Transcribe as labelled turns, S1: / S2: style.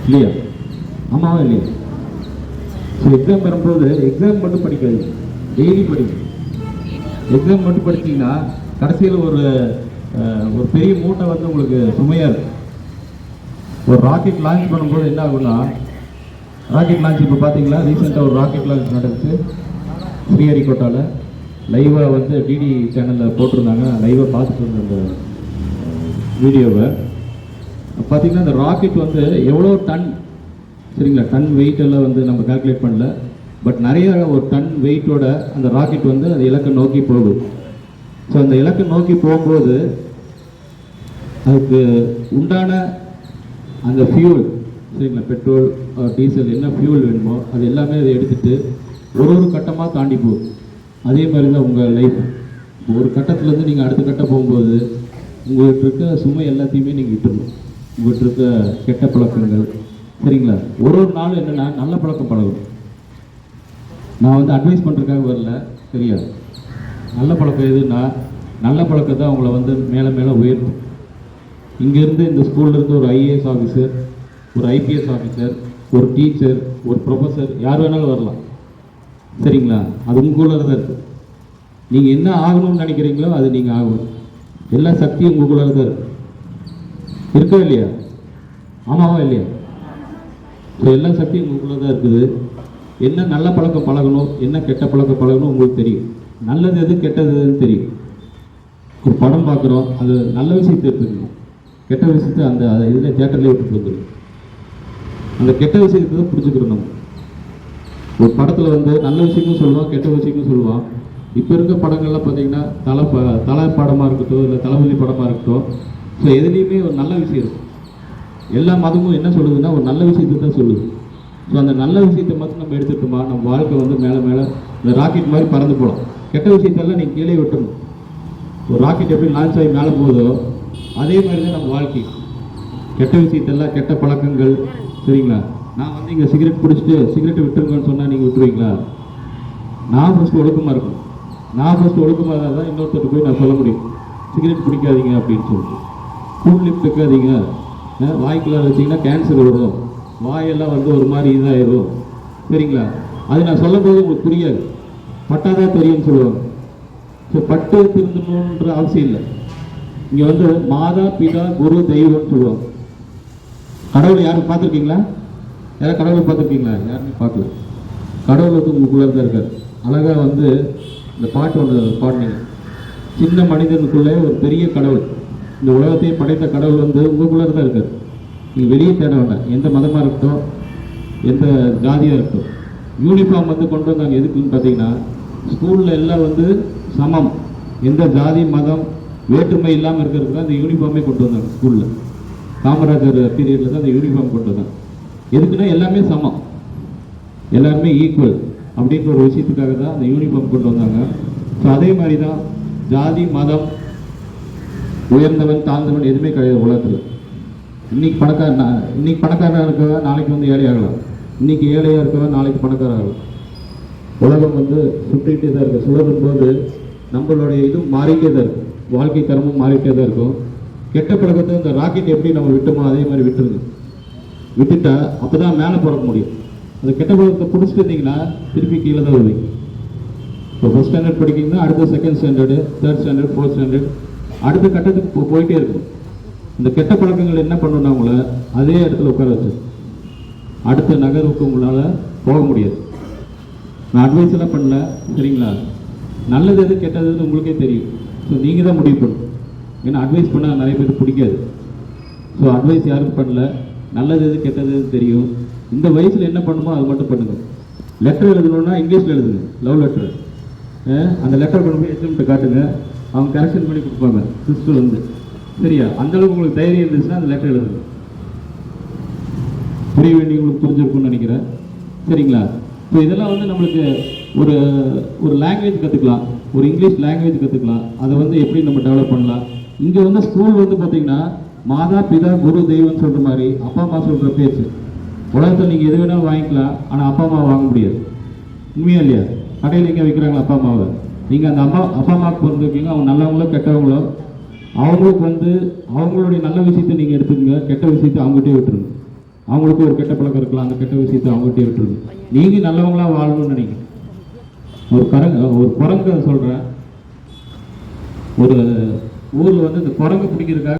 S1: இல்லையா? ஆமாவா இல்லையா? ஸோ எக்ஸாம் வரும்போது எக்ஸாம் மட்டும் படிக்காது, டெய்லி படிக்கும். எக்ஸாம் மட்டும் படிச்சிங்கன்னா கடைசியில் ஒரு பெரிய மூட்டை வந்து உங்களுக்கு சுமையாக இருக்கும். ஒரு ராக்கெட் லான்ச் பண்ணும்போது என்ன ஆகுன்னா, ராக்கெட் லான்ச் இப்போ பார்த்தீங்களா, ரீசெண்டாக ஒரு ராக்கெட் லான்ச் நடந்துச்சு ஸ்ரீஹரிகோட்டாவில். லைவாக வந்து டிடி சேனலில் போட்டிருந்தாங்க, லைவாக பார்த்துட்டு இருந்த அந்த வீடியோவை பார்த்தீங்கன்னா, அந்த ராக்கெட் வந்து எவ்வளோ டன், சரிங்களா, டன் வெயிட் எல்லாம் வந்து நம்ம கால்குலேட் பண்ணல, பட் நிறைய ஒரு டன் வெயிட்டோட அந்த ராக்கெட் வந்து அந்த இலக்கை நோக்கி போகுது. ஸோ அந்த இலக்கை நோக்கி போகும்போது அதுக்கு உண்டான அந்த ஃபியூல், சரிங்களா, பெட்ரோல் டீசல் என்ன ஃபியூல் வேணுமோ அது எல்லாமே அதை எடுத்துகிட்டு ஒரு கட்டமாக தாண்டி போகுது. அதே மாதிரி தான் உங்கள் லைஃப். ஒரு கட்டத்துலேருந்து நீங்கள் அடுத்த கட்டம் போகும்போது உங்கள்கிட்ட இருக்க சுமை எல்லாத்தையுமே நீங்கள் விட்டுடணும். உங்கள்கிட்ட இருக்க கெட்ட பழக்கங்கள், சரிங்களா. ஒரு நாள் என்னென்னா நல்ல பழக்கம் பழகணும். நான் வந்து அட்வைஸ் பண்ணுறதுக்காக வரல, சரியா. நல்ல பழக்கம் எதுன்னா, நல்ல பழக்கம் தான் உங்களை வந்து மேலே மேலே உயர்த்தும். இங்கேருந்து இந்த ஸ்கூல்லேருந்து ஒரு ஐஏஎஸ் ஆஃபீஸர், ஒரு ஐபிஎஸ் ஆஃபீஸர், ஒரு டீச்சர், ஒரு ப்ரொஃபஸர், யார் வேணாலும் வரலாம், சரிங்களா. அது உங்களுக்குள்ள தான் இருக்குது. நீங்கள் என்ன ஆகணும்னு நினைக்கிறீங்களோ அது நீங்கள் ஆகணும். எல்லா சக்தியும் உங்களுக்குள்ள தான் இருக்குது. இருக்கா இல்லையா? ஆமாவா இல்லையா? ஸோ எல்லா சக்தியும் உங்களுக்குள்ள தான் இருக்குது. என்ன நல்ல பழக்கம் பழகணும், என்ன கெட்ட பழக்கம் பழகணும் உங்களுக்கு தெரியும். நல்லது எது கெட்டது எதுன்னு தெரியும். ஒரு படம் பார்க்குறோம், அது நல்ல விஷயத்தை எடுத்துக்கணும், கெட்ட விஷயத்தை அந்த இதில் தியேட்டர்லேயே விட்டுட்டு வந்துடும். அந்த கெட்ட விஷயத்தை தான் பிடிச்சிக்கிறோம். நம்ம ஒரு படத்தில் வந்து நல்ல விஷயமும் சொல்லுவான், கெட்ட விஷயமும் சொல்லுவான். இப்போ இருக்க படங்கள்லாம் பார்த்தீங்கன்னா தலை படமாக இருக்கட்டும், இல்லை தளபதி படமாக இருக்கட்டும், ஸோ எதுலேயுமே ஒரு நல்ல விஷயம் இருக்கும். எல்லா மதமும் என்ன சொல்லுதுன்னா ஒரு நல்ல விஷயத்தை தான் சொல்லுது. ஸோ அந்த நல்ல விஷயத்தை மட்டும் நம்ம எடுத்துட்டோமா, நம்ம வாழ்க்கை வந்து மேலே மேலே இந்த ராக்கெட் மாதிரி பறந்து போகலாம். கெட்ட விஷயத்தெல்லாம் நீங்கள் கீழே விட்டணும். ஒரு ராக்கெட் எப்படி லான்ச் ஆகி மேலே போகுதோ அதே மாதிரி தான் நம்ம வாழ்க்கை. கெட்ட விஷயத்தெல்லாம், கெட்ட பழக்கங்கள், சரிங்களா. நான் வந்து இங்கே சிகரெட் பிடிச்சிட்டு சிகரெட்டை விட்டுருங்கன்னு சொன்னால் நீங்கள் விட்டுருவீங்களா? நான் ஃபஸ்ட்டு ஒழுக்கமாக இருக்கும். நான் ஃபஸ்ட்டு ஒழுக்கமாக தான் இன்னொருத்தர் போய் நான் சொல்ல முடியும், சிகரெட் பிடிக்காதீங்க அப்படின்னு சொல்லிட்டு. கூல் லிப் வைக்காதீங்க, வாய்க்குள்ள வச்சிங்கன்னா கேன்சர் வரும், வாயெல்லாம் வந்து ஒரு மாதிரி இதாகிடும், சரிங்களா. அது நான் சொல்லும் போது உங்களுக்கு புரியாது, பட்டாதான் தெரியும்னு சொல்லுவாங்க. ஸோ பட்டு திருந்தணுன்ற அவசியம் இல்லை. இங்கே வந்து மாதா பிதா குரு தெய்வம்னு சொல்லுவாங்க. கடவுளை யாரும் பார்த்துருக்கீங்களா? யாரும் கடவுளை பார்த்துருக்கீங்களா? யாருமே பார்க்கல. கடவுள் வந்து உங்களுக்குள்ளே தான் இருக்கார். அழகாக வந்து இந்த பாட்டு ஒன்று பாடினீங்க, சின்ன மனிதனுக்குள்ளே ஒரு பெரிய கடவுள், இந்த உலகத்தையே படைத்த கடவுள் வந்து உங்களுக்குள்ளே தான் இருக்கார். நீங்கள் வெளியே தேட வேண்டாம். எந்த மதமாக இருக்கட்டும், எந்த ஜாதியாக இருக்கட்டும். யூனிஃபார்ம் வந்து கொண்டு வந்தாங்க எதுக்குன்னு பார்த்தீங்கன்னா, ஸ்கூலில் எல்லாம் வந்து சமம், எந்த ஜாதி மதம் வேற்றுமை இல்லாமல் இருக்கிறதுக்கு தான் இந்த யூனிஃபார்மே கொண்டு வந்தாங்க ஸ்கூலில். காமராஜர் பீரியடில் தான் அந்த யூனிஃபார்ம் கொண்டு வந்தாங்க. எதுக்குன்னா எல்லாமே சமம், எல்லாருமே ஈக்குவல் அப்படின்ற ஒரு விஷயத்துக்காக தான் அந்த யூனிஃபார்ம் கொண்டு வந்தாங்க. ஸோ அதே மாதிரி தான் ஜாதி மதம், உயர்ந்தவன் தாழ்ந்தவன் எதுவுமே கிடையாது உலகத்தில். இன்னைக்கு பணக்காரனாக இருக்கவன் நாளைக்கு வந்து ஏழை ஆகலாம், இன்னைக்கு ஏழையாக இருக்கவன் நாளைக்கு பணக்காரர் ஆகலாம். உலகம் வந்து சுற்றிகிட்டே தான் இருக்குது. சுழலும் போது நம்மளுடைய இதுவும் மாறிட்டே தான் இருக்கும், வாழ்க்கை தரமும் மாறிட்டே தான் இருக்கும். கெட்ட பழக்கத்தை இந்த ராக்கெட் எப்படி நம்ம விட்டோமோ அதே மாதிரி விட்டுருங்க. விட்டுட்டா அப்போ தான் மேலே போக முடியும். அந்த கெட்ட பழக்கத்தை பிடிச்சிட்டு இருந்தீங்கன்னா திருப்பி கீழே தான் வருவீங்க. இப்போ ஃபஸ்ட் ஸ்டாண்டர்ட் படிக்கிங்கன்னா அடுத்த second standard, third standard, fourth standard, அடுத்த கட்டத்துக்கு போயிட்டே இருக்கும். இந்த கெட்ட பழக்கங்கள் என்ன பண்ணணும்னா உங்களை அதே இடத்துல உட்கார வச்சு அடுத்த நகர்வுக்கு உங்களால் போக முடியாது. நான் அட்வைஸ் எல்லாம் பண்ணல, சரிங்களா. நல்லது எது கெட்டதுன்னு உங்களுக்கே தெரியும். ஸோ நீங்கள் தான் முடிவு பண்ணணும். ஏன்னா அட்வைஸ் பண்ணால் நிறைய பேருக்கு பிடிக்காது. ஸோ அட்வைஸ் யாரும் பண்ணல, நல்லது எது கெட்டது தெரியும். இந்த வயசில் என்ன பண்ணுமோ அது மட்டும் பண்ணுங்க. லெட்டர் எழுதணுன்னா இங்கிலீஷில் எழுதுங்க, லவ் லெட்டர். அந்த லெட்டர் கொண்டு போய் ஹெச்எம்கிட்ட காட்டுங்க, அவங்க கரெக்ஷன் பண்ணி கொடுப்பாங்க சிஸ்டர் வந்து, சரியா. அந்தளவுக்கு உங்களுக்கு தைரியம் இருந்துச்சுன்னா அந்த லெட்டர் எழுதுங்க. புரிய வேண்டிய உங்களுக்கு புரிஞ்சிருக்கும்னு நினைக்கிறேன், சரிங்களா. ஸோ இதெல்லாம் வந்து நம்மளுக்கு ஒரு லாங்குவேஜ் கற்றுக்கலாம், ஒரு இங்கிலீஷ் லாங்குவேஜ் கற்றுக்கலாம். அதை வந்து எப்படி நம்ம டெவலப் பண்ணலாம். இங்கே வந்து ஸ்கூல் வந்து பார்த்திங்கன்னா மாதா பிதா குரு தெய்வம்னு சொல்கிற மாதிரி அப்பா அம்மா சொல்கிற பேச்சு. உலகத்தில் நீங்கள் எது வேணாலும் வாங்கிக்கலாம், ஆனால் அப்பா அம்மா வாங்க முடியாது. உண்மையா இல்லையா? கடையில் எங்கே வைக்கிறாங்களா அப்பா அம்மாவை? நீங்கள் அந்த அப்பா அம்மாவுக்கு பிறந்திருக்கீங்க, அவங்க நல்லவங்களோ கெட்டவங்களோ, அவங்களுக்கு வந்து அவங்களுடைய நல்ல விஷயத்தை நீங்கள் எடுத்துக்கங்க, கெட்ட விஷயத்தை அவங்ககிட்டே விட்டுருங்க. அவங்களுக்கு ஒரு கெட்ட பழக்கம் இருக்கலாம், அந்த கெட்ட விஷயத்தை அவங்ககிட்டே விட்டுருது. நீங்கள் நல்லவங்களா வாழணும்னு நினைக்கிறேன். ஒரு குரங்கு சொல்கிறேன், ஒரு ஊரில் வந்து இந்த குரங்கு பிடிக்கிறதுக்காக